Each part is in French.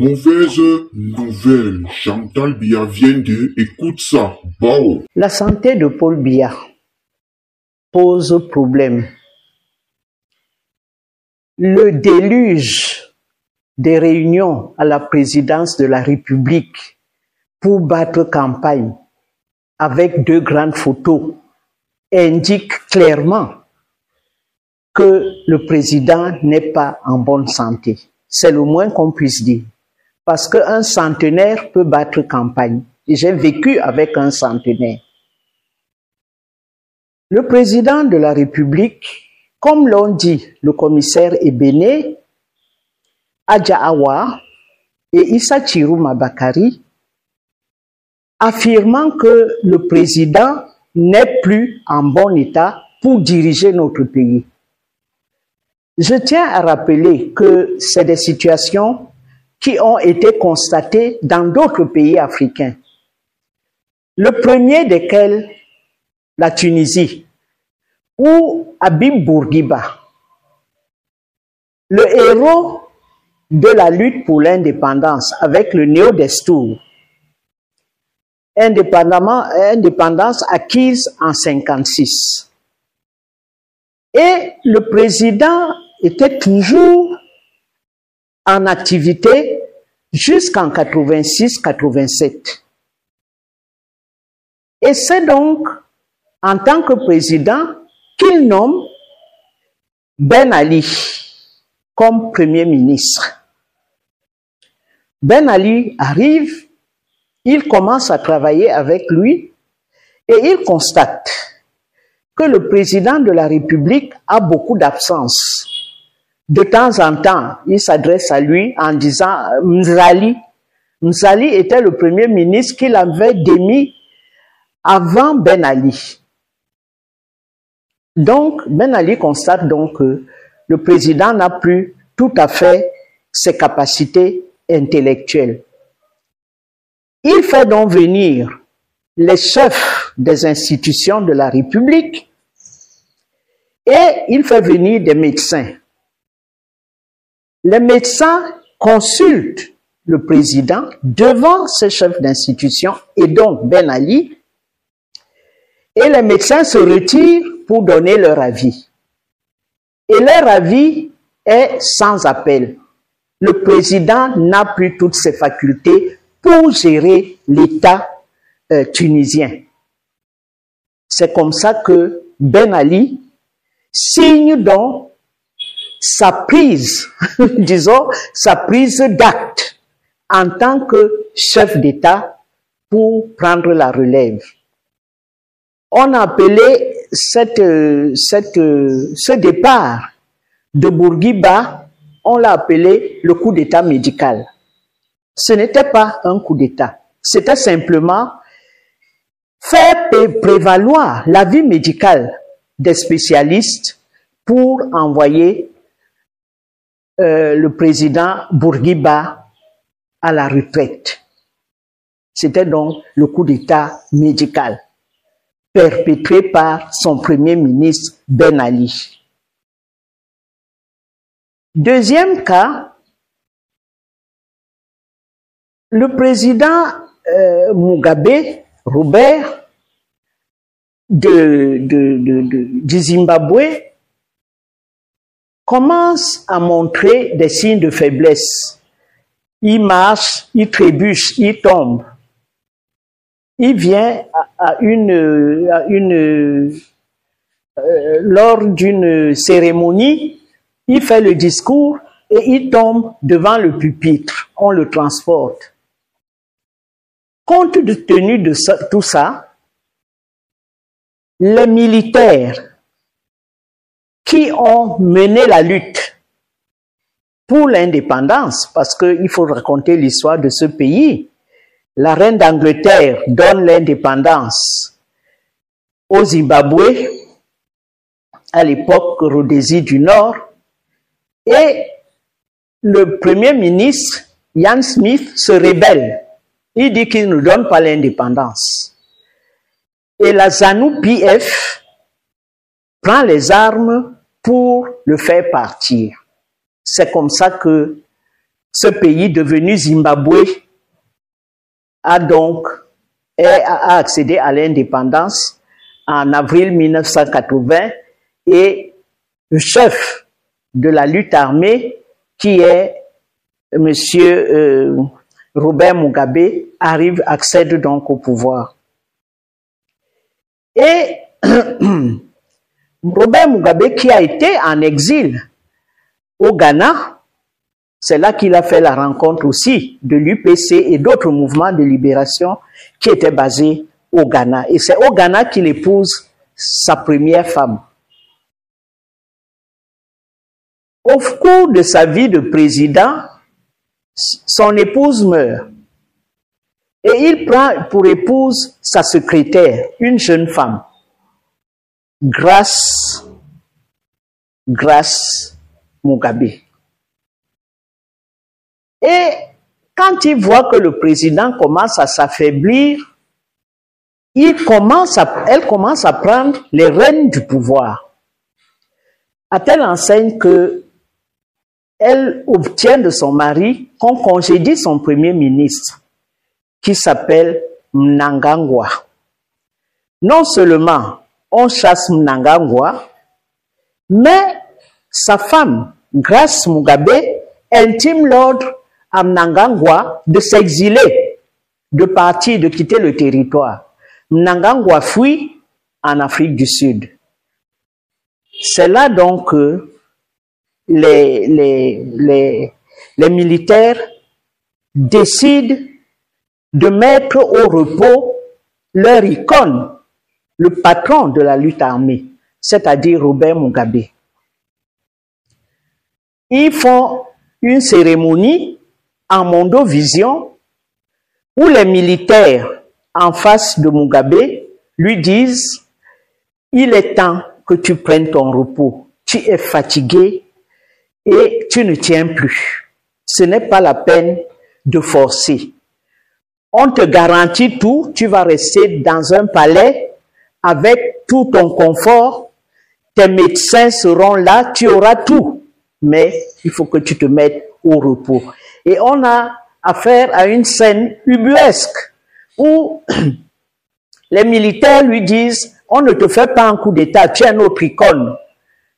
Mauvaise nouvelle. Chantal Biya vient de... Écoute ça. Bao. La santé de Paul Biya pose problème. Le déluge des réunions à la présidence de la République pour battre campagne avec 2 grandes photos indique clairement que le président n'est pas en bonne santé. C'est le moins qu'on puisse dire. Parce qu'un centenaire peut battre campagne. Et j'ai vécu avec un centenaire. Le président de la République, comme l'ont dit le commissaire Ebene, Adja Awa et Issa Chiruma Bakari, affirmant que le président n'est plus en bon état pour diriger notre pays. Je tiens à rappeler que c'est des situations qui ont été constatées dans d'autres pays africains. Le premier desquels, la Tunisie, où Habib Bourguiba, le héros de la lutte pour l'indépendance avec le Néo-Destour, indépendance acquise en 1956. Et le président était toujours en activité jusqu'en 86-87. Et c'est donc en tant que président qu'il nomme Ben Ali comme Premier ministre. Ben Ali arrive, il commence à travailler avec lui et il constate que le président de la République a beaucoup d'absence. De temps en temps, il s'adresse à lui en disant Mzali. Mzali était le premier ministre qu'il avait démis avant Ben Ali. Donc, Ben Ali constate donc que le président n'a plus tout à fait ses capacités intellectuelles. Il fait donc venir les chefs des institutions de la République et il fait venir des médecins. Les médecins consultent le président devant ces chefs d'institution et donc Ben Ali, et les médecins se retirent pour donner leur avis. Et leur avis est sans appel. Le président n'a plus toutes ses facultés pour gérer l'État tunisien. C'est comme ça que Ben Ali signe donc sa prise, disons, sa prise d'acte en tant que chef d'État pour prendre la relève. On a appelé ce départ de Bourguiba, on l'a appelé le coup d'État médical. Ce n'était pas un coup d'État, c'était simplement faire prévaloir l'avis médical des spécialistes pour envoyer le président Bourguiba à la retraite. C'était donc le coup d'État médical perpétré par son premier ministre Ben Ali. Deuxième cas, le président Mugabe, Robert, du Zimbabwe, commence à montrer des signes de faiblesse. Il marche, il trébuche, il tombe. Il vient lors d'une cérémonie, il fait le discours et il tombe devant le pupitre. On le transporte. Compte tenu de tout ça, les militaires qui ont mené la lutte pour l'indépendance, parce qu'il faut raconter l'histoire de ce pays. La reine d'Angleterre donne l'indépendance au Zimbabwe, à l'époque Rhodésie du Nord, et le premier ministre, Ian Smith, se rébelle. Il dit qu'il ne donne pas l'indépendance. Et la ZANU-PF prend les armes pour le faire partir. C'est comme ça que ce pays devenu Zimbabwe a donc a accédé à l'indépendance en avril 1980 et le chef de la lutte armée, qui est monsieur Robert Mugabe, accède donc au pouvoir. Et Robert Mugabe, qui a été en exil au Ghana, c'est là qu'il a fait la rencontre aussi de l'UPC et d'autres mouvements de libération qui étaient basés au Ghana. Et c'est au Ghana qu'il épouse sa première femme. Au cours de sa vie de président, son épouse meurt. Et il prend pour épouse sa secrétaire, une jeune femme, Grace Mugabe. Et quand il voit que le président commence à s'affaiblir, elle commence à prendre les rênes du pouvoir. À telle enseigne que elle obtient de son mari qu'on congédie son premier ministre, qui s'appelle Mnangagwa. Non seulement on chasse Mnangagwa, mais sa femme, Grace Mugabe, intime l'ordre à Mnangagwa de s'exiler, de partir, de quitter le territoire. Mnangagwa fuit en Afrique du Sud. C'est là donc que les militaires décident de mettre au repos leur icône, le patron de la lutte armée, c'est-à-dire Robert Mugabe. Ils font une cérémonie en mondovision où les militaires en face de Mugabe lui disent « Il est temps que tu prennes ton repos, tu es fatigué et tu ne tiens plus. Ce n'est pas la peine de forcer. On te garantit tout, tu vas rester dans un palais avec tout ton confort, tes médecins seront là, tu auras tout, mais il faut que tu te mettes au repos. » Et on a affaire à une scène ubuesque où les militaires lui disent « On ne te fait pas un coup d'état, tu es notre icône,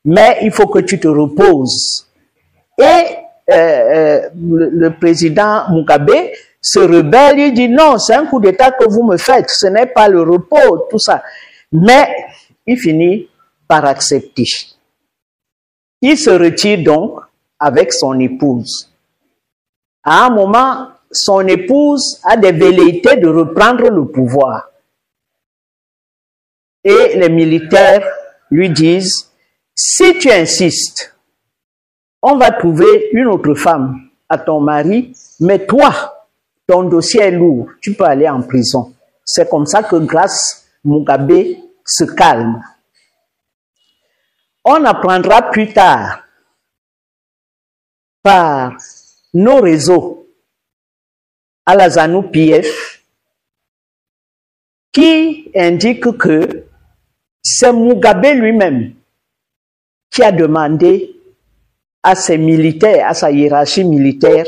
mais il faut que tu te reposes. » Et le président Mugabe se rebelle, il dit « Non, c'est un coup d'état que vous me faites, ce n'est pas le repos, tout ça. » Mais il finit par accepter. Il se retire donc avec son épouse. À un moment, son épouse a des velléités de reprendre le pouvoir. Et les militaires lui disent, si tu insistes, on va trouver une autre femme à ton mari, mais toi, ton dossier est lourd, tu peux aller en prison. C'est comme ça que Grace Mugabe se calme. On apprendra plus tard par nos réseaux à la ZANU-PF qui indique que c'est Mugabe lui-même qui a demandé à ses militaires, à sa hiérarchie militaire,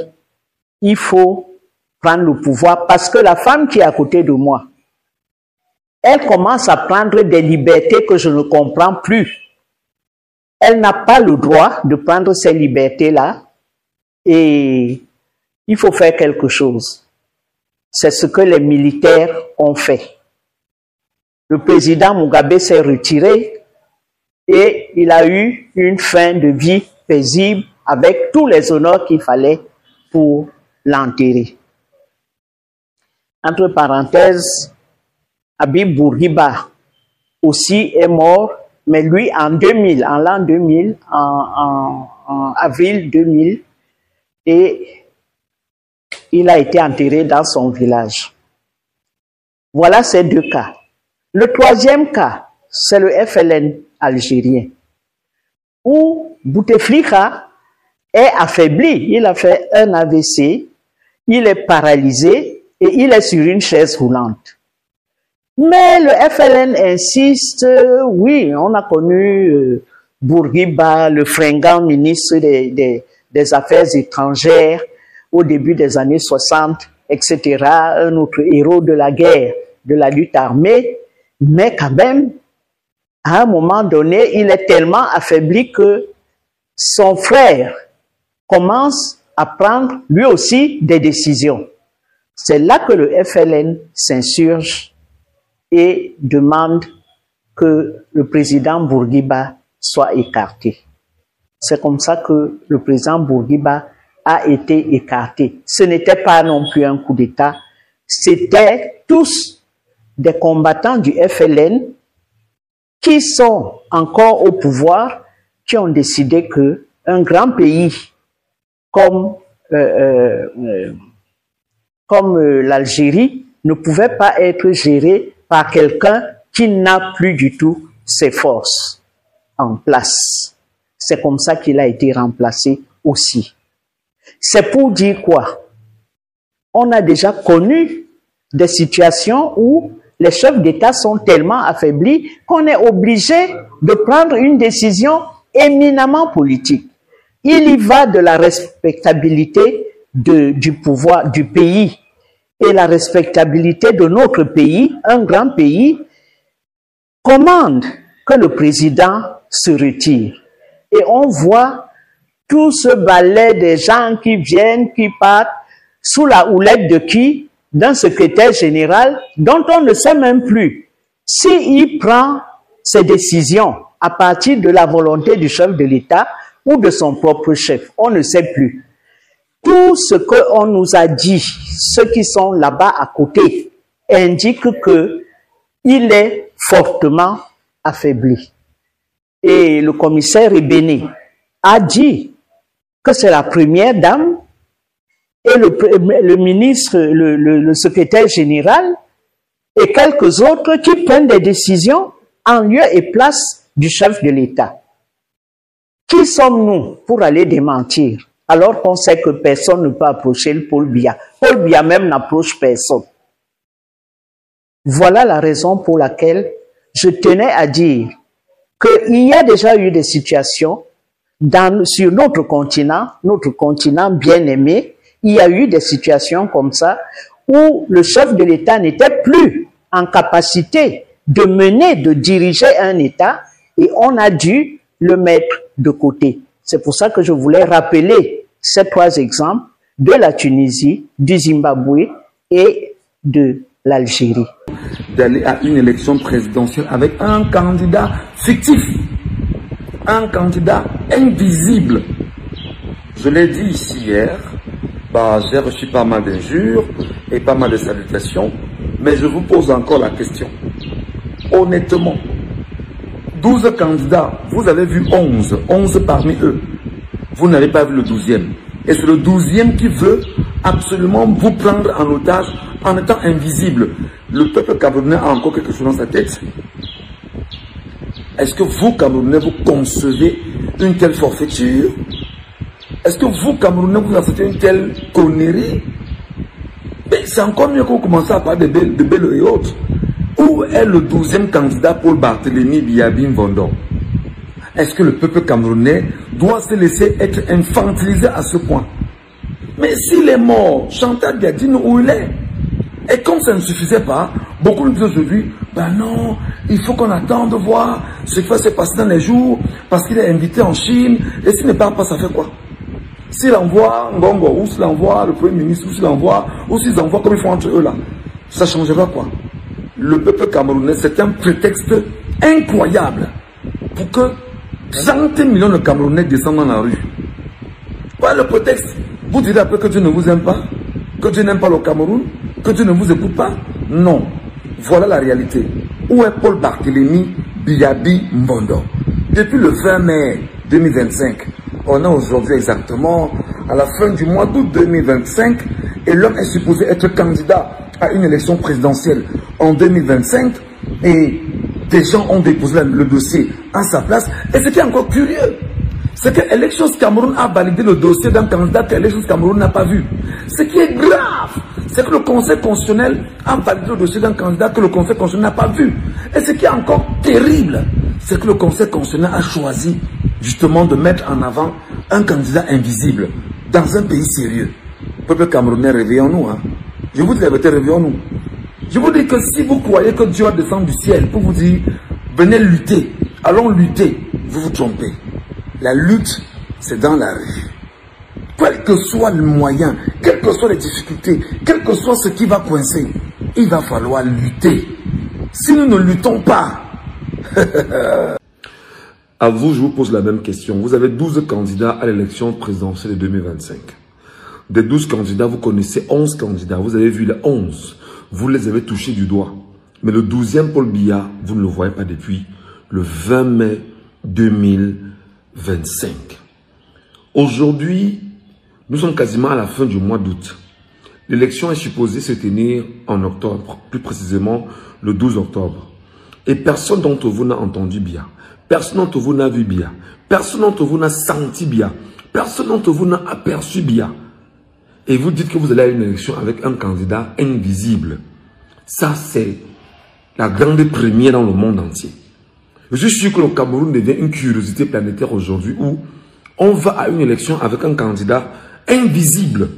il faut prendre le pouvoir parce que la femme qui est à côté de moi, elle commence à prendre des libertés que je ne comprends plus. Elle n'a pas le droit de prendre ces libertés-là et il faut faire quelque chose. C'est ce que les militaires ont fait. Le président Mugabe s'est retiré et il a eu une fin de vie paisible avec tous les honneurs qu'il fallait pour l'enterrer. Entre parenthèses, Habib Bourguiba aussi est mort, mais lui en 2000, en l'an 2000, en avril 2000, et il a été enterré dans son village. Voilà ces deux cas. Le troisième cas, c'est le FLN algérien, où Bouteflika est affaibli. Il a fait un AVC, il est paralysé et il est sur une chaise roulante. Mais le FLN insiste, oui, on a connu Bourguiba, le fringant ministre des Affaires étrangères, au début des années 60, etc., un autre héros de la guerre, de la lutte armée, mais quand même, à un moment donné, il est tellement affaibli que son frère commence à prendre lui aussi des décisions. C'est là que le FLN s'insurge et demande que le président Bourguiba soit écarté. C'est comme ça que le président Bourguiba a été écarté. Ce n'était pas non plus un coup d'État, c'était tous des combattants du FLN qui sont encore au pouvoir, qui ont décidé que un grand pays comme l'Algérie ne pouvait pas être géré par quelqu'un qui n'a plus du tout ses forces en place. C'est comme ça qu'il a été remplacé aussi. C'est pour dire quoi? On a déjà connu des situations où les chefs d'État sont tellement affaiblis qu'on est obligé de prendre une décision éminemment politique. Il y va de la respectabilité du pouvoir du pays et la respectabilité de notre pays, un grand pays, commande que le président se retire. Et on voit tout ce balai des gens qui viennent, qui partent, sous la houlette de qui? D'un secrétaire général dont on ne sait même plus s'il prend ses décisions à partir de la volonté du chef de l'État ou de son propre chef. On ne sait plus. Tout ce qu'on nous a dit, ceux qui sont là-bas à côté, indique qu'il est fortement affaibli. Et le commissaire Ebene a dit que c'est la première dame et le ministre, le secrétaire général et quelques autres qui prennent des décisions en lieu et place du chef de l'État. Qui sommes-nous pour aller démentir alors qu'on sait que personne ne peut approcher le Paul Biya? Paul Biya même n'approche personne. Voilà la raison pour laquelle je tenais à dire qu'il y a déjà eu des situations sur notre continent bien-aimé. Il y a eu des situations comme ça où le chef de l'État n'était plus en capacité de mener, de diriger un État et on a dû le mettre de côté. C'est pour ça que je voulais rappeler ces trois exemples de la Tunisie, du Zimbabwe et de l'Algérie. D'aller à une élection présidentielle avec un candidat fictif, un candidat invisible. Je l'ai dit ici hier, j'ai reçu pas mal d'injures et pas mal de salutations, mais je vous pose encore la question. Honnêtement, 12 candidats, vous avez vu 11 parmi eux. Vous n'avez pas vu le 12e. Et c'est le 12e qui veut absolument vous prendre en otage en étant invisible. Le peuple camerounais a encore quelque chose dans sa tête. Est-ce que vous, Camerounais, vous concevez une telle forfaiture? Est-ce que vous, Camerounais, vous acceptez une telle connerie? C'est encore mieux que vous commencez à parler de Bello et autres. Où est le 12e candidat Paul Barthélémy Biyabi Mvondo? Est-ce que le peuple camerounais doit se laisser être infantilisé à ce point? Mais s'il est mort, Chantal Biadine, où il est? Et comme ça ne suffisait pas, beaucoup nous disent aujourd'hui, non, il faut qu'on attende de voir ce qui va se passer dans les jours, parce qu'il est invité en Chine, et s'il ne part pas, ça fait quoi? S'il envoie Ngongo, ou s'il envoie le Premier ministre, ou s'ils envoient comme ils font entre eux là, ça changera quoi? Le peuple camerounais, c'est un prétexte incroyable pour que 30 millions de Camerounais descendent dans la rue. Voilà le prétexte. Vous direz après que Dieu ne vous aime pas, que Dieu n'aime pas le Cameroun, que Dieu ne vous écoute pas. Non. Voilà la réalité. Où est Paul Barthélémy Biyabi Mvondo? Depuis le 20 mai 2025, on est aujourd'hui exactement à la fin du mois d'août 2025 et l'homme est supposé être candidat à une élection présidentielle en 2025 et des gens ont déposé le dossier à sa place. Et ce qui est encore curieux, c'est que Elections Cameroun a validé le dossier d'un candidat que Elections Cameroun n'a pas vu. Ce qui est grave, c'est que le Conseil constitutionnel a validé le dossier d'un candidat que le Conseil constitutionnel n'a pas vu. Et ce qui est encore terrible, c'est que le Conseil constitutionnel a choisi justement de mettre en avant un candidat invisible dans un pays sérieux. Peuple camerounais, réveillons-nous. Hein. Je vous dis la vérité, réveillons-nous. Je vous dis que si vous croyez que Dieu va descendre du ciel pour vous dire, venez lutter, allons lutter, vous vous trompez. La lutte, c'est dans la rue. Quel que soit le moyen, quelles que soient les difficultés, quel que soit ce qui va coincer, il va falloir lutter. Si nous ne luttons pas... À vous, je vous pose la même question. Vous avez 12 candidats à l'élection présidentielle de 2025. Des 12 candidats, vous connaissez 11 candidats. Vous avez vu les 11. Vous les avez touchés du doigt. Mais le 12e Paul Biya, vous ne le voyez pas depuis le 20 mai 2025. Aujourd'hui, nous sommes quasiment à la fin du mois d'août. L'élection est supposée se tenir en octobre, plus précisément le 12 octobre. Et personne d'entre vous n'a entendu Biya. Personne d'entre vous n'a vu Biya. Personne d'entre vous n'a senti Biya. Personne d'entre vous n'a aperçu Biya. Et vous dites que vous allez à une élection avec un candidat invisible. Ça, c'est la grande première dans le monde entier. Je suis sûr que le Cameroun devient une curiosité planétaire aujourd'hui où on va à une élection avec un candidat invisible.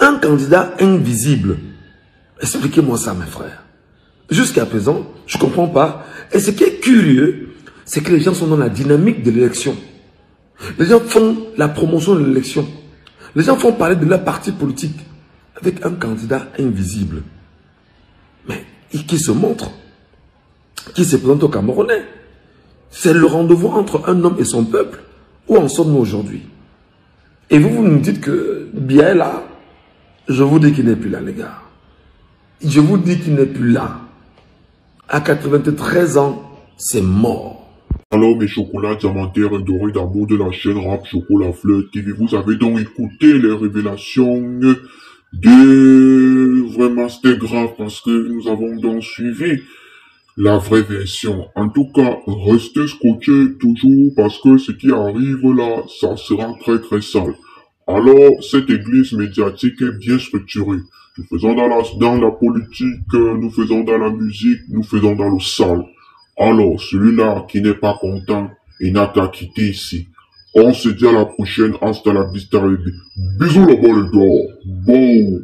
Un candidat invisible. Expliquez-moi ça, mes frères. Jusqu'à présent, je ne comprends pas. Et ce qui est curieux, c'est que les gens sont dans la dynamique de l'élection. Les gens font la promotion de l'élection. Les gens font parler de leur parti politique avec un candidat invisible. Mais qui se montre, qui se présente aux Camerounais. C'est le rendez-vous entre un homme et son peuple. Où en sommes-nous aujourd'hui? Et vous nous dites que Biya est là. Je vous dis qu'il n'est plus là, les gars. Je vous dis qu'il n'est plus là. À 93 ans, c'est mort. Alors mes chocolats diamantaires et dorés d'amour de la chaîne Rap Chocolat Fleur TV, vous avez donc écouté les révélations de... Vraiment c'était grave parce que nous avons donc suivi la vraie version. En tout cas, restez scotchés toujours parce que ce qui arrive là, ça sera très très sale. Alors, cette église médiatique est bien structurée. Nous faisons dans la politique, nous faisons dans la musique, nous faisons dans le sale. Alors, celui-là qui n'est pas content, il n'a qu'à quitter ici. On se dit à la prochaine, hasta la vista, baby. Bisous là-bas les gars. Bon.